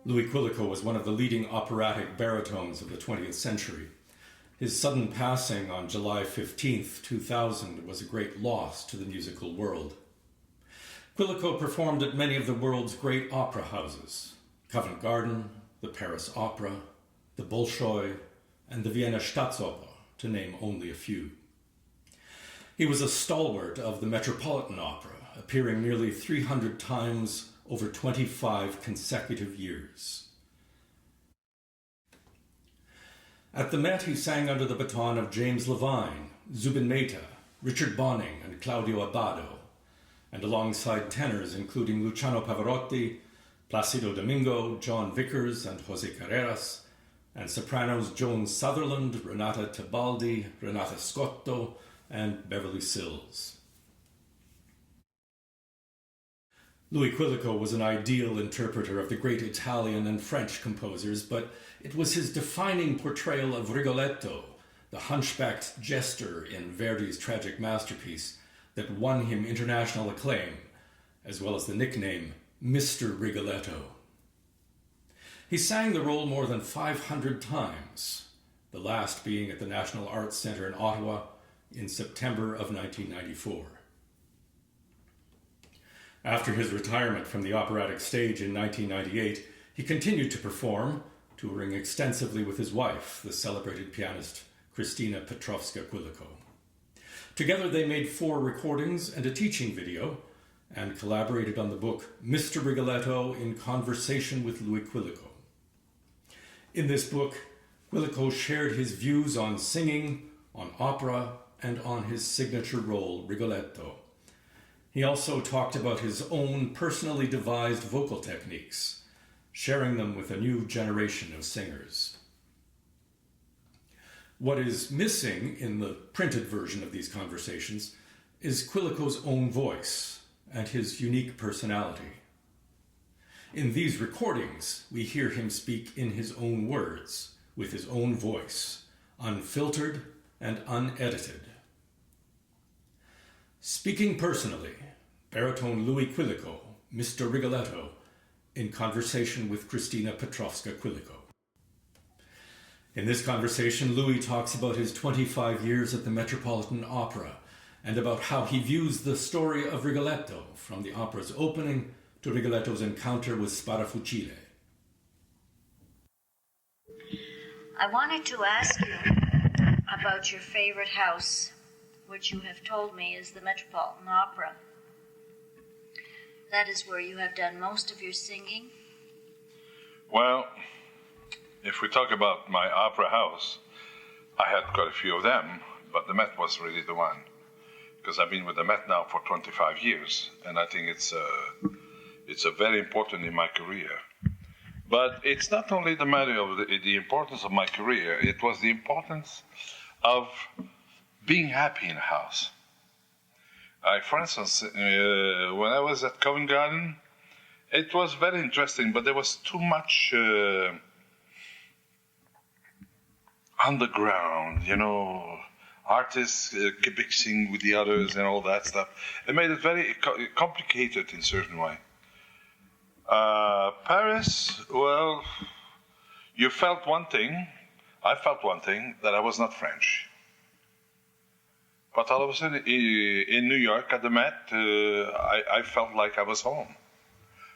Louis Quilico was one of the leading operatic baritones of the 20th century. His sudden passing on July 15th, 2000 was a great loss to the musical world. Quilico performed at many of the world's great opera houses: Covent Garden, the Paris Opera, the Bolshoi, and the Vienna Staatsoper, to name only a few. He was a stalwart of the Metropolitan Opera, appearing nearly 300 times over 25 consecutive years. At the Met, he sang under the baton of James Levine, Zubin Mehta, Richard Bonynge and Claudio Abbado, and alongside tenors including Luciano Pavarotti, Placido Domingo, John Vickers and José Carreras, and sopranos Joan Sutherland, Renata Tebaldi, Renata Scotto, and Beverly Sills. Louis Quilico was an ideal interpreter of the great Italian and French composers, but it was his defining portrayal of Rigoletto, the hunchbacked jester in Verdi's tragic masterpiece, that won him international acclaim, as well as the nickname Mr. Rigoletto. He sang the role more than 500 times, the last being at the National Arts Centre in Ottawa in September of 1994. After his retirement from the operatic stage in 1998, he continued to perform, touring extensively with his wife, the celebrated pianist Christina Petrowska Quilico. Together they made 4 recordings and a teaching video, and collaborated on the book Mr. Rigoletto in Conversation with Louis Quilico. In this book, Quilico shared his views on singing, on opera, and on his signature role, Rigoletto. He also talked about his own personally devised vocal techniques, sharing them with a new generation of singers. What is missing in the printed version of these conversations is Quilico's own voice and his unique personality. In these recordings, we hear him speak in his own words, with his own voice, unfiltered and unedited. Speaking personally, baritone Louis Quilico, Mr. Rigoletto, in conversation with Christina Petrowska Quilico. In this conversation, Louis talks about his 25 years at the Metropolitan Opera and about how he views the story of Rigoletto from the opera's opening to Rigoletto's encounter with Sparafucile. I wanted to ask you about your favorite house, which you have told me is the Metropolitan Opera. That is where you have done most of your singing? Well, if we talk about my opera house, I had quite a few of them, but the Met was really the one. Because I've been with the Met now for 25 years, and I think it's very important in my career. But it's not only the matter of the importance of my career, it was the importance of being happy in a house. For instance, when I was at Covent Garden, it was very interesting, but there was too much underground, artists kibixing with the others and all that stuff. It made it very complicated in a certain way. Paris, well, you felt one thing, I felt one thing, that I was not French. But all of a sudden, in New York at the Met, I felt like I was home.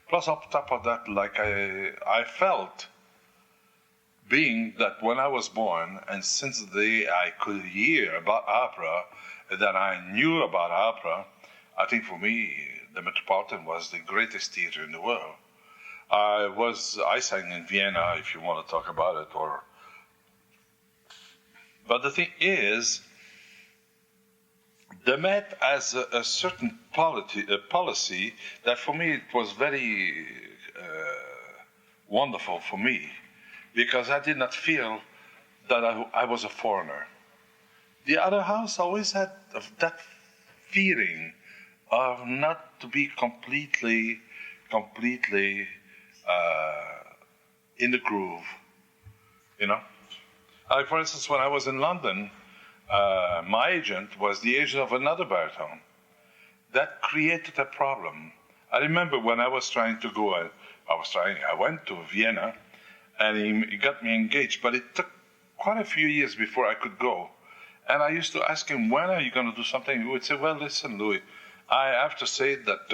Plus, on top of that, like I felt, being that when I was born, and since the day I could hear about opera, that I knew about opera, I think for me, the Metropolitan was the greatest theater in the world. I sang in Vienna, if you want to talk about it, but the thing is, The Met has a certain policy that for me it was very wonderful for me, because I did not feel that I was a foreigner. The other house always had that feeling of not to be completely in the groove, you know. For instance, when I was in London, my agent was the agent of another baritone. That created a problem. I remember when I was trying to go, I went to Vienna, and he got me engaged, but it took quite a few years before I could go. And I used to ask him, when are you going to do something? He would say, well, listen, Louis, I have to say that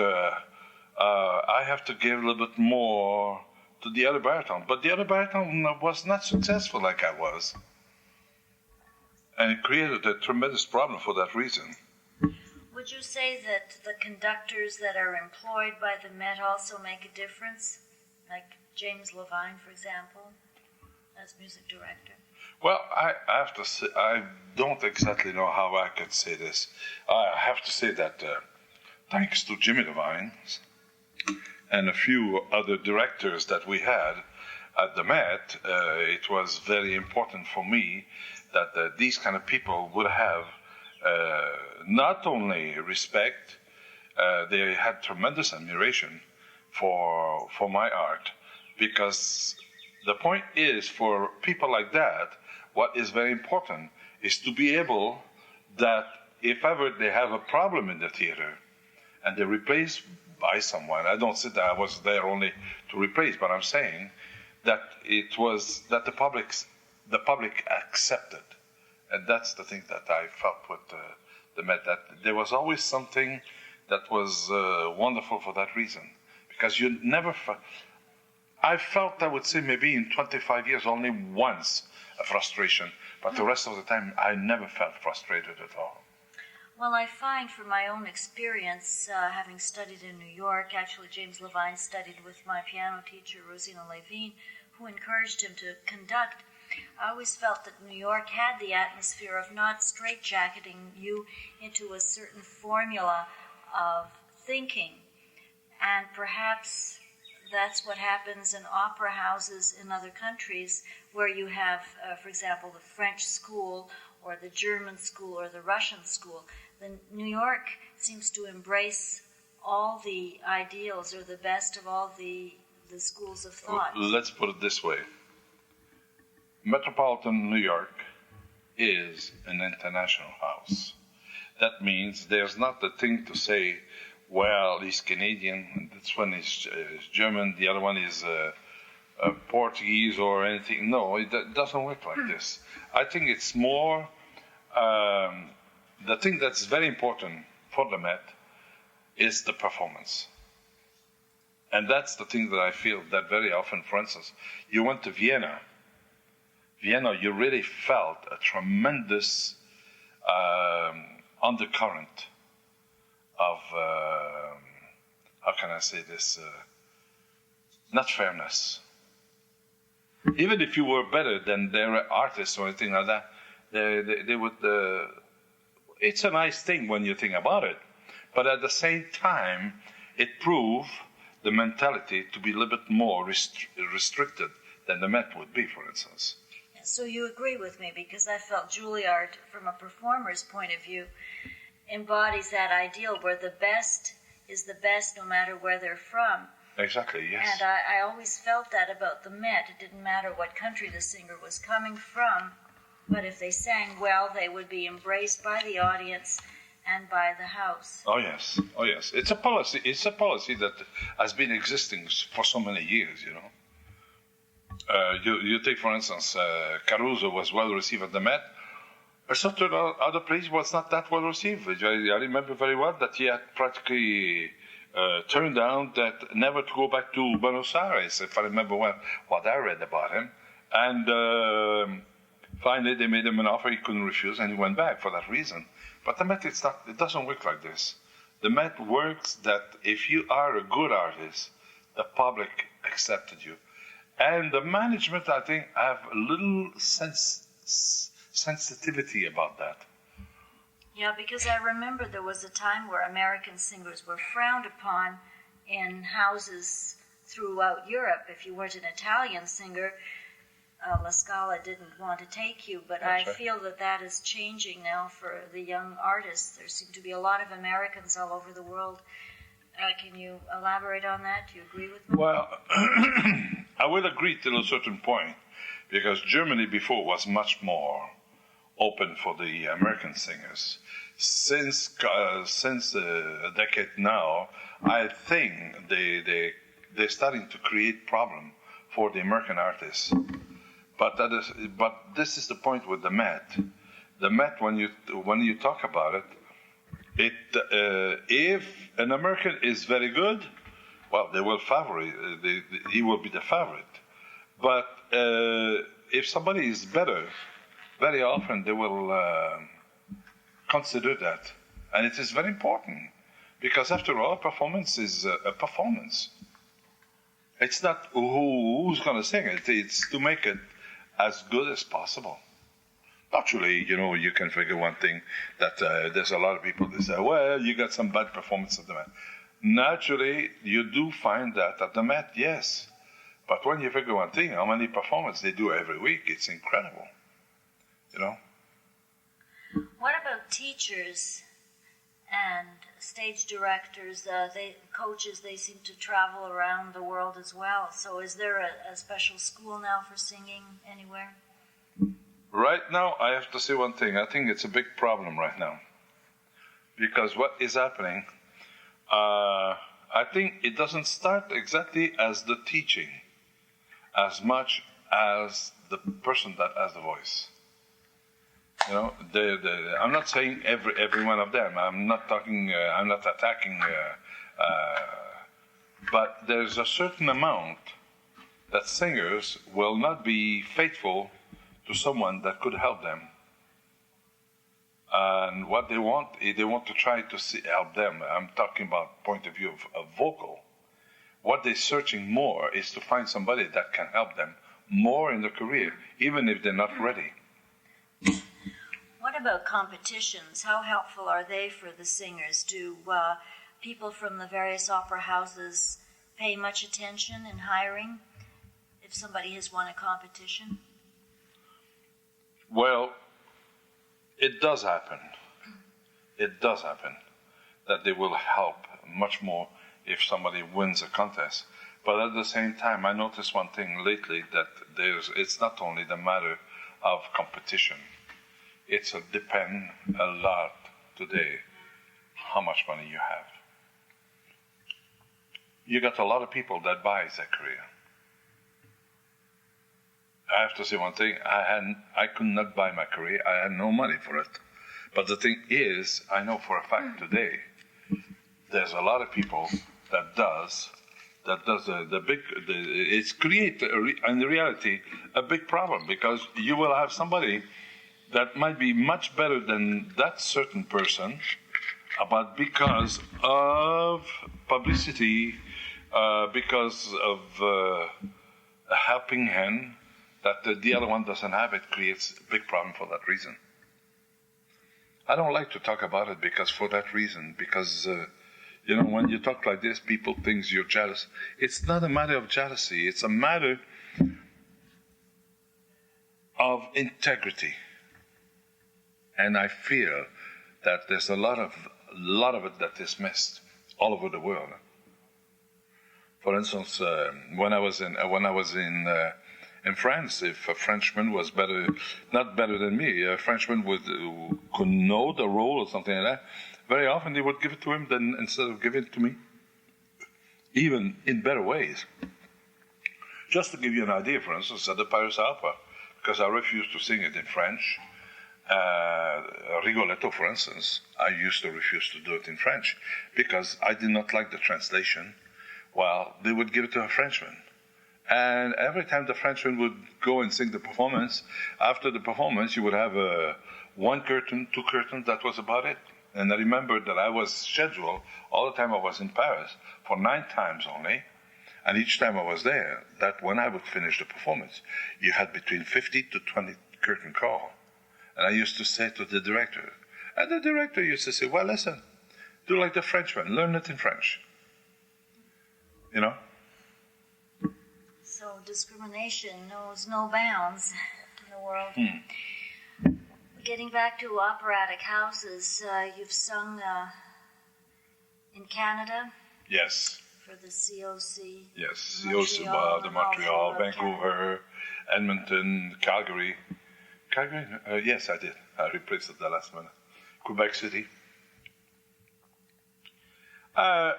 I have to give a little bit more to the other baritone. But the other baritone was not successful like I was. And it created a tremendous problem for that reason. Would you say that the conductors that are employed by the Met also make a difference? Like James Levine, for example, as music director? Well, I have to say, I don't exactly know how I could say this. I have to say that thanks to Jimmy Levine and a few other directors that we had at the Met, it was very important for me that these kind of people would have not only respect, they had tremendous admiration for my art, because the point is, for people like that, what is very important is to be able that if ever they have a problem in the theater and they're replaced by someone, I don't say that I was there only to replace, but I'm saying that it was that the public accepted. And that's the thing that I felt with the Met, that there was always something that was wonderful for that reason. Because you never I felt, I would say, maybe in 25 years, only once a frustration, but the rest of the time, I never felt frustrated at all. Well, I find from my own experience, having studied in New York, actually James Levine studied with my piano teacher, Rosina Levine, who encouraged him to conduct. I always felt that New York had the atmosphere of not straitjacketing you into a certain formula of thinking. And perhaps that's what happens in opera houses in other countries, where you have, for example, the French school or the German school or the Russian school. Then New York seems to embrace all the ideals, or the best of all the schools of thought. Let's put it this way. Metropolitan New York is an international house. That means there's not the thing to say, well, he's Canadian, this one is German, the other one is Portuguese or anything. No, it doesn't work like this. I think it's more, the thing that's very important for the Met is the performance. And that's the thing that I feel that very often, for instance, you went to Vienna, you really felt a tremendous undercurrent of, how can I say this, not fairness. Even if you were better than their artists or anything like that, they would, it's a nice thing when you think about it, but at the same time, it proved the mentality to be a little bit more restricted than the Met would be, for instance. So you agree with me, because I felt Juilliard, from a performer's point of view, embodies that ideal where the best is the best no matter where they're from. Exactly, yes. And I always felt that about the Met. It didn't matter what country the singer was coming from, but if they sang well, they would be embraced by the audience and by the house. Oh yes, oh yes. It's a policy that has been existing for so many years, you know. You take, for instance, Caruso was well received at the Met. A certain other place was not that well received. I remember very well that he had practically turned down that never to go back to Buenos Aires, if I remember well what I read about him. And finally they made him an offer he couldn't refuse, and he went back for that reason. But the Met, it doesn't work like this. The Met works that if you are a good artist, the public accepted you. And the management, I think, have a little sensitivity about that. Yeah, because I remember there was a time where American singers were frowned upon in houses throughout Europe. If you weren't an Italian singer, La Scala didn't want to take you, but I feel that that is changing now for the young artists. There seem to be a lot of Americans all over the world. Can you elaborate on that? Do you agree with me? Well, I will agree till a certain point, because Germany before was much more open for the American singers. Since a decade now, I think they're starting to create problem for the American artists. But this is the point with the Met. The Met, when you talk about it, if an American is very good, well, they will he will be the favorite. But if somebody is better, very often they will consider that. And it is very important, because after all, performance is a performance. It's not who's going to sing it, it's to make it as good as possible. Naturally, you can figure one thing, that there's a lot of people that say, well, you got some bad performance at the Met. Naturally, you do find that at the Met, yes. But when you figure one thing, how many performances they do every week, it's incredible. What about teachers and stage directors? Coaches, they seem to travel around the world as well. So is there a special school now for singing anywhere? Right now, I have to say one thing. I think it's a big problem right now. Because what is happening, I think it doesn't start exactly as the teaching, as much as the person that has the voice. I'm not saying every one of them. I'm not attacking. But there's a certain amount that singers will not be faithful to someone that could help them. And what they want is they want to try to help them. I'm talking about point of view of vocal. What they're searching more is to find somebody that can help them more in their career, even if they're not ready. What about competitions? How helpful are they for the singers? Do people from the various opera houses pay much attention in hiring if somebody has won a competition? Well, it does happen. It does happen that they will help much more if somebody wins a contest. But at the same time, I noticed one thing lately, that it's not only the matter of competition. It's depend a lot today how much money you have. You got a lot of people that buys that career. I have to say one thing, I could not buy my career. I had no money for it. But the thing is, I know for a fact today, there's a lot of people that does it's create in reality a big problem, because you will have somebody that might be much better than that certain person, but because of publicity, because of a helping hand that the other one doesn't have, it creates a big problem for that reason. I don't like to talk about it for that reason, because when you talk like this, people think you're jealous. It's not a matter of jealousy. It's a matter of integrity. And I feel that there's a lot of it that is missed all over the world. For instance, when I was in France, if a Frenchman was not better than me, a Frenchman could know the role or something like that, very often they would give it to him instead of giving it to me, even in better ways. Just to give you an idea, for instance, at the Paris Opera, because I refused to sing it in French, Rigoletto, for instance, I used to refuse to do it in French because I did not like the translation. Well, they would give it to a Frenchman. And every time the Frenchman would go and sing the performance, after the performance, you would have one curtain, two curtains, that was about it. And I remember that I was scheduled all the time I was in Paris for 9 times only. And each time I was there, that when I would finish the performance, you had between 50 to 20 curtain call. And I used to say to the director, And the director used to say, well, listen, do like the Frenchman, learn it in French. You know? So discrimination knows no bounds in the world. Getting back to operatic houses, you've sung in Canada? Yes. For the COC? Yes, Montreal, the Montreal, Canada. Vancouver, Edmonton, Calgary. Calgary? Yes, I did. I replaced it the last minute. Quebec City. I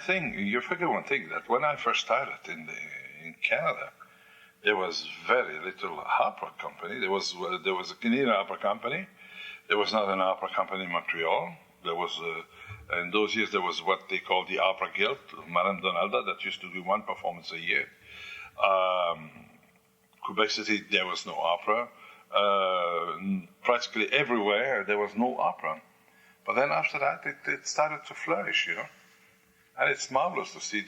think you forget one thing, that when I first started in Canada, there was very little opera company. There was a Canadian opera company. There was not an opera company in Montreal. There was in those years there was what they called the Opera Guild, Madame Donalda, that used to do one performance a year. Quebec City, there was no opera. Practically everywhere there was no opera. But then after that, it started to flourish, you know. And it's marvelous to see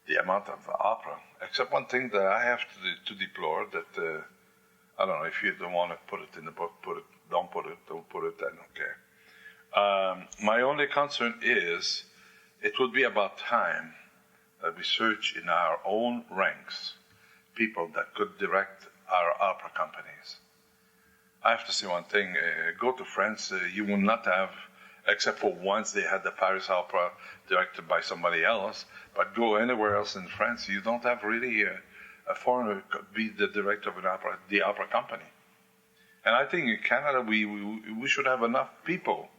the amount of opera. Except one thing that I have to deplore, that I don't know, if you don't want to put it in the book, don't put it, I don't care. My only concern is, it would be about time that we search in our own ranks people that could direct our opera companies. I have to say one thing, go to France, you will not have, except for once they had the Paris Opera directed by somebody else, but go anywhere else in France, you don't have really a foreigner be the director of the opera company. And I think in Canada, we should have enough people.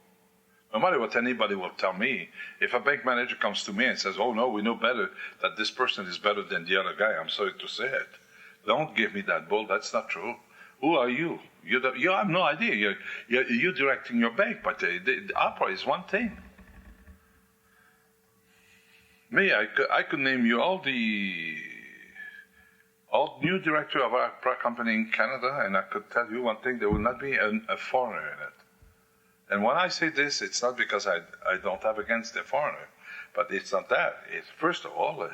No matter what anybody will tell me, if a bank manager comes to me and says, oh no, we know better, that this person is better than the other guy, I'm sorry to say it. Don't give me that bull, that's not true. Who are you? You have no idea. You're directing your bank, but the opera is one thing. Me, I could name you all new director of our opera company in Canada, and I could tell you one thing, there will not be a foreigner in it. And when I say this, it's not because I don't have against the foreigner, but it's not that. It's, first of all,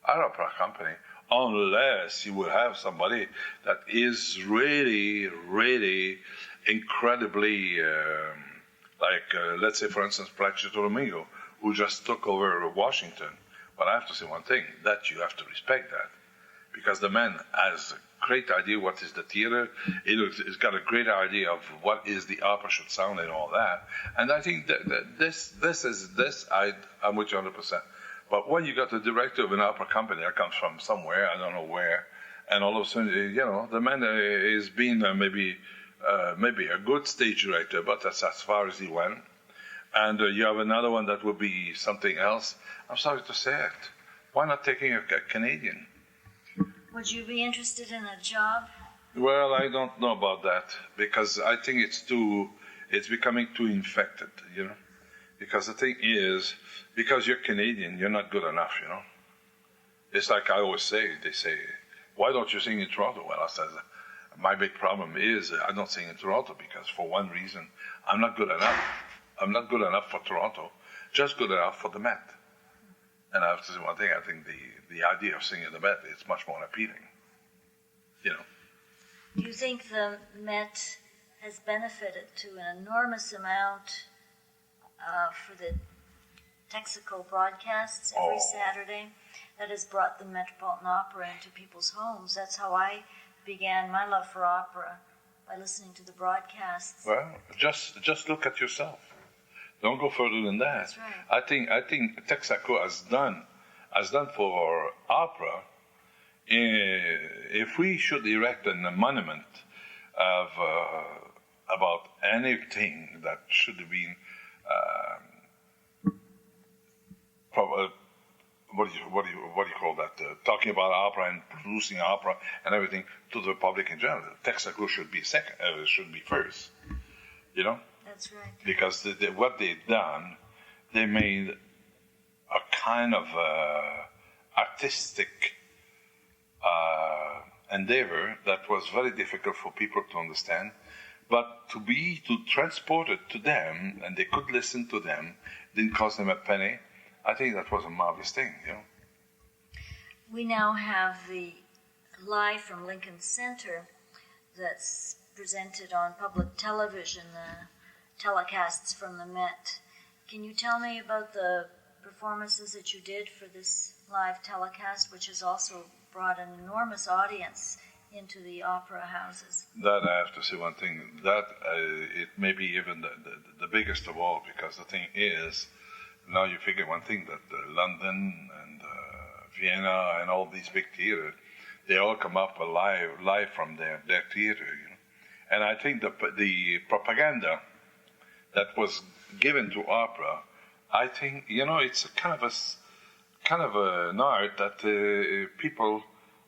our opera company, unless you will have somebody that is really, really incredibly, let's say, for instance, Placido Domingo, who just took over Washington. But I have to say one thing, that you have to respect that. Because the man has a great idea what is the theater. He's got a great idea of what is the opera should sound and all that. And I think that I'm with you 100%. But when you got the director of an opera company that comes from somewhere, I don't know where, and all of a sudden, you know, the man is being maybe a good stage director, but that's as far as he went. And you have another one that will be something else. I'm sorry to say it. Why not taking a Canadian? Would you be interested in a job? Well, I don't know about that, because I think it's becoming too infected, you know. Because the thing is, because you're Canadian, you're not good enough, you know. It's like I always say, they say, why don't you sing in Toronto? Well, I said, my big problem is I don't sing in Toronto because for one reason, I'm not good enough. I'm not good enough for Toronto, just good enough for the Met. And I have to say one thing, I think the idea of singing the Met is much more appealing, you know. Do you think the Met has benefited to an enormous amount for the Texaco broadcasts every Saturday? That has brought the Metropolitan Opera into people's homes. That's how I began my love for opera, by listening to the broadcasts. Well, just look at yourself. Don't go further than that. That's right. I think Texaco has done for opera. If we should erect a monument of about anything that should have been what do you call that? Talking about opera and producing opera and everything to the public in general, Texaco should be should be first. You know. That's right. Because what they've done, they made a kind of artistic endeavor that was very difficult for people to understand, but to transport it to them, and they could listen to them, didn't cost them a penny. I think that was a marvelous thing, you know. We now have the live from Lincoln Center that's presented on public television, telecasts from the Met. Can you tell me about the performances that you did for this live telecast, which has also brought an enormous audience into the opera houses? That I have to say one thing. That it may be even the biggest of all, because the thing is, now you figure one thing, that London and Vienna and all these big theaters, they all come up live from their theater, you know. And I think the propaganda that was given to opera, I think, you know, it's kind of an art that people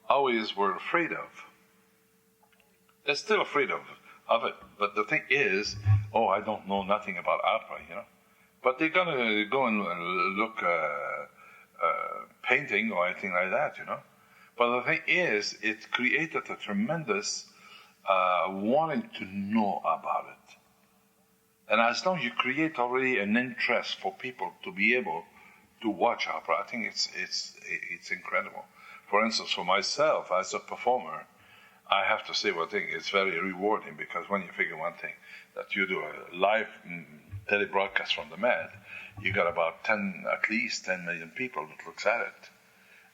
always were afraid of. They're still afraid of it. But the thing is, oh, I don't know nothing about opera, you know. But they're gonna go and look painting or anything like that, you know. But the thing is, it created a tremendous wanting to know about it. And as long as you create already an interest for people to be able to watch opera, I think it's incredible. For instance, for myself as a performer, I have to say one thing, it's very rewarding, because when you figure one thing, that you do a live telebroadcast from the Met, you got about at least 10 million people that looks at it.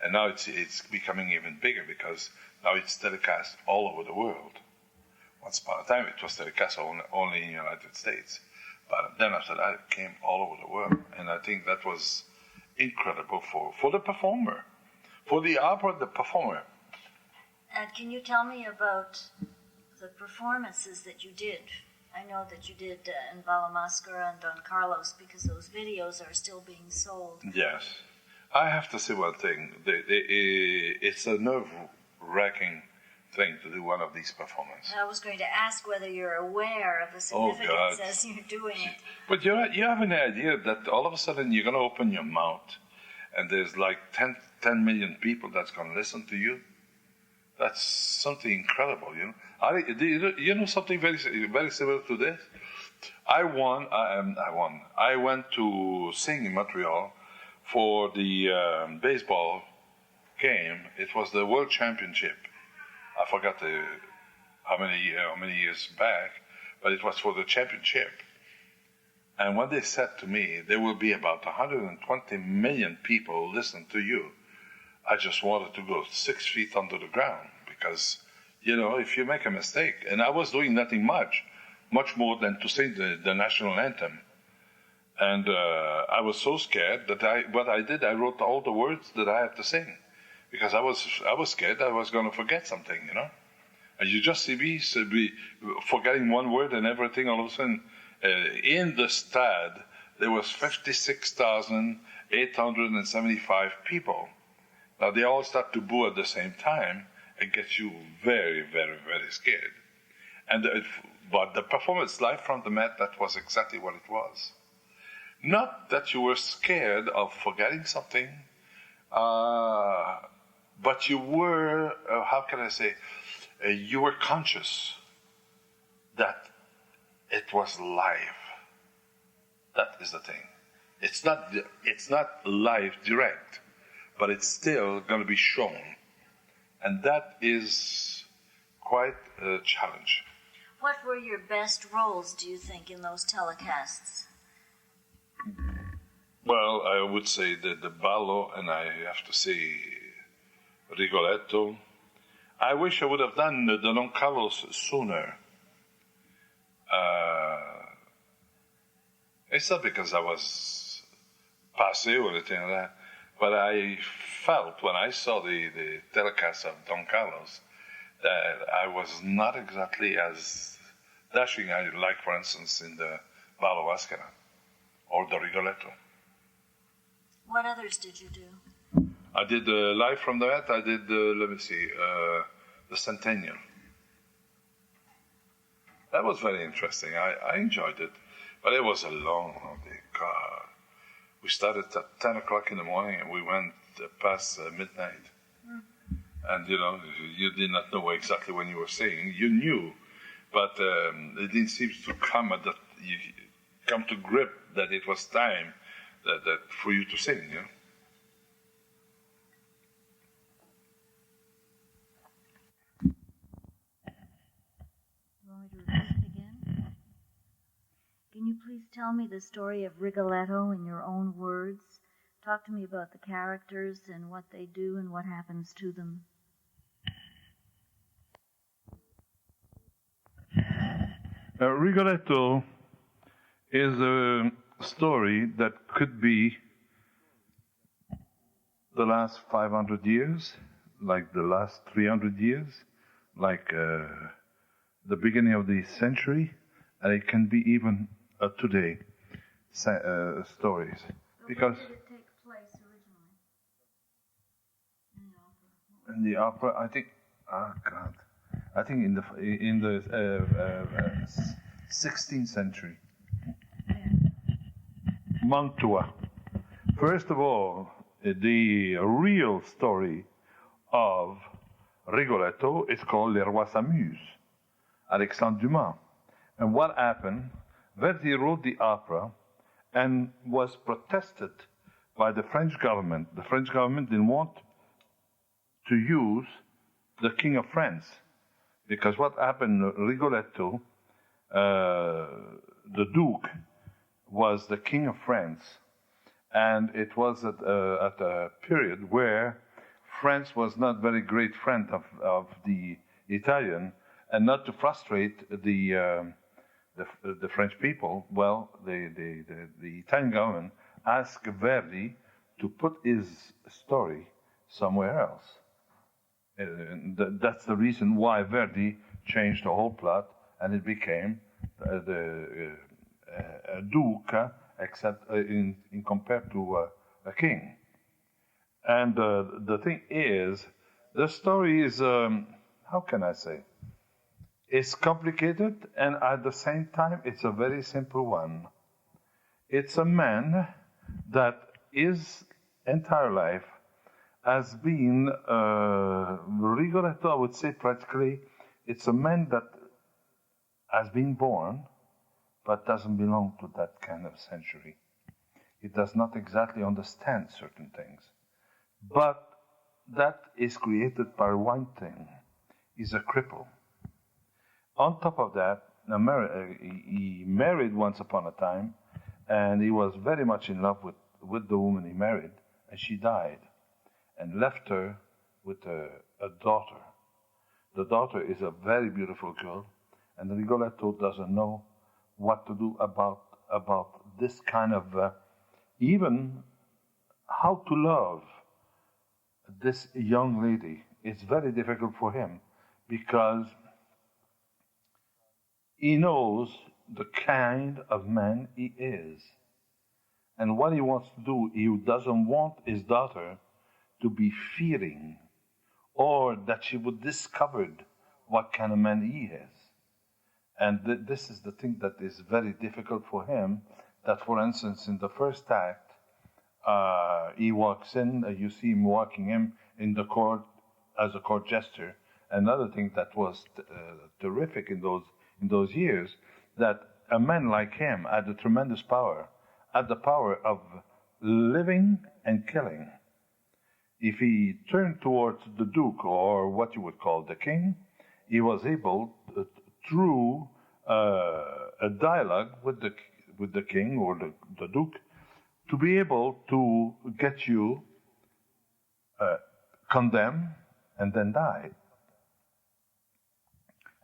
And now it's becoming even bigger, because now it's telecast all over the world. Once upon a time, it was telecast only in the United States. But then after that, it came all over the world. And I think that was incredible for the performer. For the opera, the performer. And can you tell me about the performances that you did? I know that you did in Balamaskara and Don Carlos, because those videos are still being sold. Yes. I have to say one thing. It's a nerve-wracking thing to do one of these performances. I was going to ask whether you're aware of the significance as you're doing it. But you have an idea that all of a sudden you're going to open your mouth and there's like 10 million people that's going to listen to you. That's something incredible, you know. You know something very, very similar to this? I went to sing in Montreal for the baseball game. It was the World Championship. I forgot how many years back, but it was for the championship. And when they said to me, there will be about 120 million people listen to you, I just wanted to go 6 feet under the ground, because, you know, if you make a mistake, and I was doing nothing much more than to sing the national anthem. And I was so scared that I wrote all the words that I had to sing, because I was scared I was going to forget something, you know. And you just see me forgetting one word and everything. All of a sudden, in the stade, there was 56,875 people. Now they all start to boo at the same time. It gets you very, very, very scared. But the performance live from the Met, that was exactly what it was. Not that you were scared of forgetting something, but you were, how can I say, you were conscious that it was live. That is the thing. It's not live direct, but it's still going to be shown. And that is quite a challenge. What were your best roles, do you think, in those telecasts? Well, I would say the ballo, and I have to say Rigoletto. I wish I would have done the Don Carlos sooner. It's not because I was passé or anything like that, but I felt when I saw the telecast of Don Carlos that I was not exactly as dashing I like, for instance, in the Ballo Mascara or the Rigoletto. What others did you do? I did live from the Met. I did, the Centennial. That was very interesting. I enjoyed it. But it was a long day. God. We started at 10 o'clock in the morning and we went past midnight. And, you know, you did not know exactly when you were singing. You knew, but it didn't seem to come at that. You come to grip that it was time that for you to sing, you know. When we Can you please tell me the story of Rigoletto in your own words? Talk to me about the characters and what they do and what happens to them. Rigoletto is a story that could be the last 500 years, like the last 300 years, like the beginning of the century, and it can be even today stories. Because where did it take place originally? In the opera, I think, I think in the 16th century. Mantua. First of all, the real story of Rigoletto is called Les Rois s'amusent, Alexandre Dumas. And what happened? Verdi wrote the opera and was protested by the French government. The French government didn't want to use the King of France, because what happened, Rigoletto, the Duke, was the King of France, and it was at a period where France was not very great friend of the Italian, and not to frustrate the French people. Well, the Italian government asked Verdi to put his story somewhere else. That's the reason why Verdi changed the whole plot, and it became the Duke, except in compared to a king. And the thing is, the story is, how can I say? It's complicated, and at the same time, it's a very simple one. It's a man that his entire life has been, Rigoletto, I would say practically, it's a man that has been born, but doesn't belong to that kind of century. He does not exactly understand certain things. But that is created by one thing. He's a cripple. On top of that, he married once upon a time, and he was very much in love with the woman he married, and she died, and left her with a daughter. The daughter is a very beautiful girl, and Rigoletto doesn't know what to do about this kind of, even how to love this young lady. It's very difficult for him, because he knows the kind of man he is. And what he wants to do, he doesn't want his daughter to be fearing, or that she would discover what kind of man he is. And this is the thing that is very difficult for him, that, for instance, in the first act, he walks in, you see him walking in the court as a court jester. Another thing that was terrific in those years, that a man like him had a tremendous power, had the power of living and killing. If he turned towards the Duke, or what you would call the king, he was able, through a dialogue with the king or the Duke, to be able to get you condemned and then die.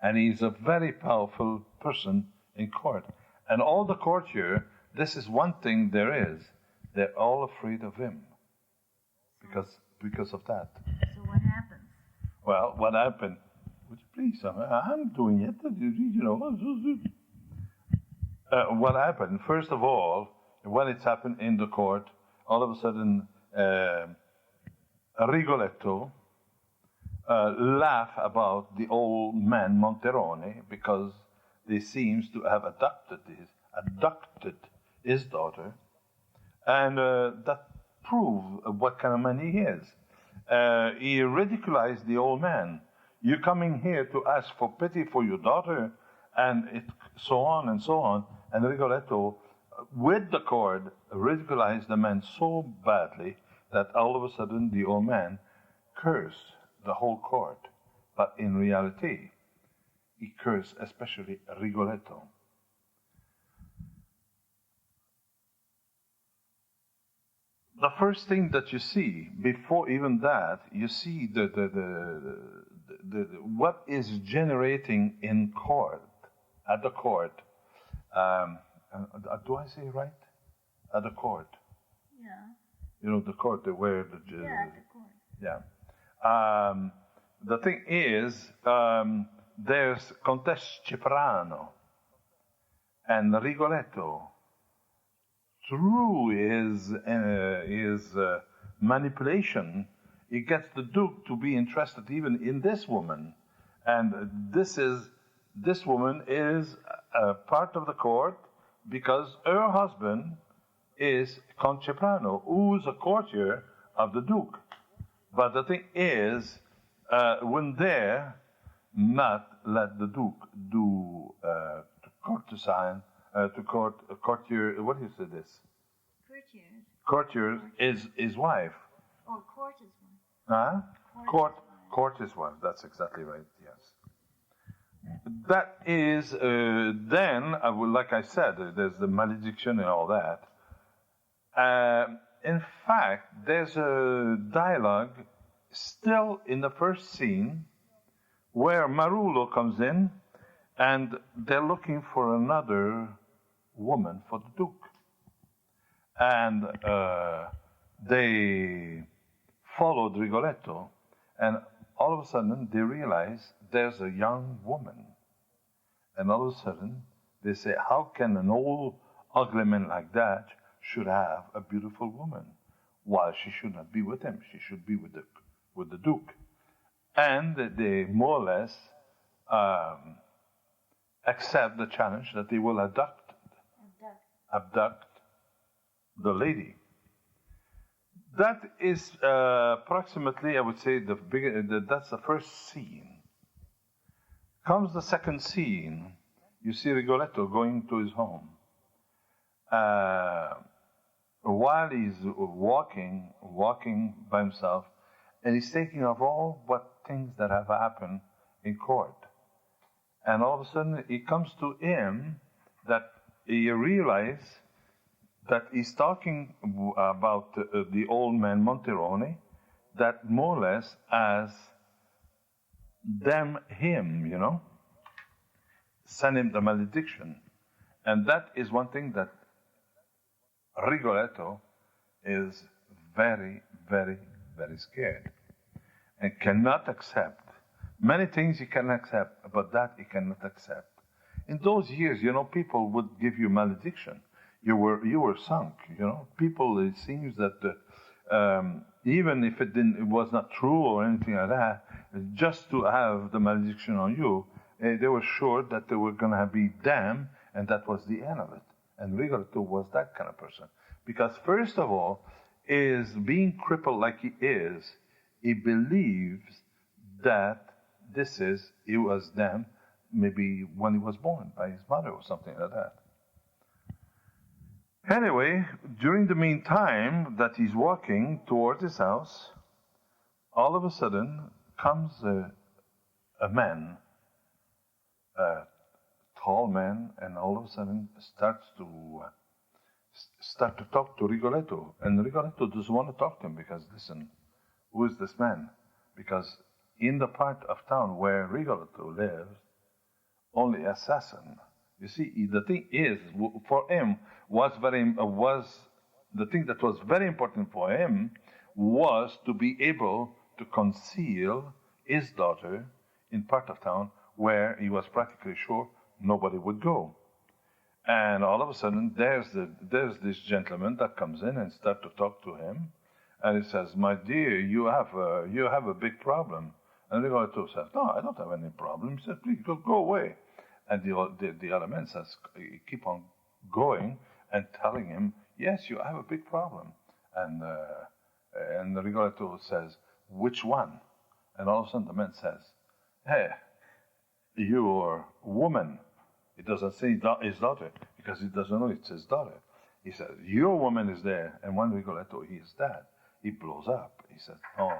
And he's a very powerful person in court. And all the courtiers, this is one thing there is, they're all afraid of him because of that. So what happens? Well, what happened? Would you please? I'm doing it. You know. What happened? First of all, when it's happened in the court, all of a sudden, Rigoletto laugh about the old man Monterone, because they seems to have abducted his daughter, and that prove what kind of man he is. He ridiculized the old man. You're coming here to ask for pity for your daughter, and so on and so on. And Rigoletto, with the court, ridiculized the man so badly that all of a sudden the old man cursed the whole court. But in reality, he cursed especially Rigoletto. the first thing that you see before even that, you see what is generating in court, at the court. Do I say right? At the court. Yeah. You know, the court where the Yeah, the court. Yeah. The thing is, there's Countess Cipriano and Rigoletto. Through his manipulation, he gets the Duke to be interested even in this woman, and this woman is a part of the court because her husband is Count Cipriano, who's a courtier of the Duke. But the thing is, when there, not let the Duke do courtesan. Courtier, what do you say this? Courtiers. Courtier is his wife. Oh, court is one. Huh? Court is wife. That's exactly right, yes. That is, then, like I said, there's the malediction and all that. In fact, there's a dialogue still in the first scene where Marullo comes in and they're looking for another woman for the Duke. And they followed Rigoletto, and all of a sudden they realize there's a young woman. And all of a sudden they say, how can an old, ugly man like that should have a beautiful woman? Why she should not be with him? She should be with the Duke. And they more or less accept the challenge that they will abduct the lady. That is approximately, I would say, that's the first scene. Comes the second scene. You see Rigoletto going to his home. While he's walking by himself, and he's thinking of all what things that have happened in court. And all of a sudden, it comes to him that he realizes that he's talking about the old man Monterone, that more or less as damn him, you know, send him the malediction. And that is one thing that Rigoletto is very, very, very scared and cannot accept. Many things he can accept, but that he cannot accept. In those years, you know, people would give you malediction. You were sunk, you know. People, it seems that even if it was not true or anything like that, just to have the malediction on you, they were sure that they were going to be damned, and that was the end of it. And Rigoletto was that kind of person. Because first of all, is being crippled like he is, he believes that he was damned maybe when he was born by his mother or something like that. Anyway, during the meantime that he's walking towards his house, all of a sudden comes a man, a tall man, and all of a sudden start to talk to Rigoletto. And Rigoletto doesn't want to talk to him because, listen, who is this man? Because in the part of town where Rigoletto lives, only assassin. You see, the thing is, for him, the thing that was very important for him was to be able to conceal his daughter in part of town where he was practically sure nobody would go. And all of a sudden, there's this gentleman that comes in and starts to talk to him, and he says, "My dear, you have a big problem." And Rigoletto says, "No, I don't have any problem." He says, "Please go away." And the other man says, keep on going and telling him, "Yes, you have a big problem." And Rigoletto says, "Which one?" And all of a sudden the man says, "Hey, your woman." It doesn't say his daughter because he doesn't know it's his daughter. He says, "Your woman is there." And when Rigoletto hears that, he blows up. He says, "Oh,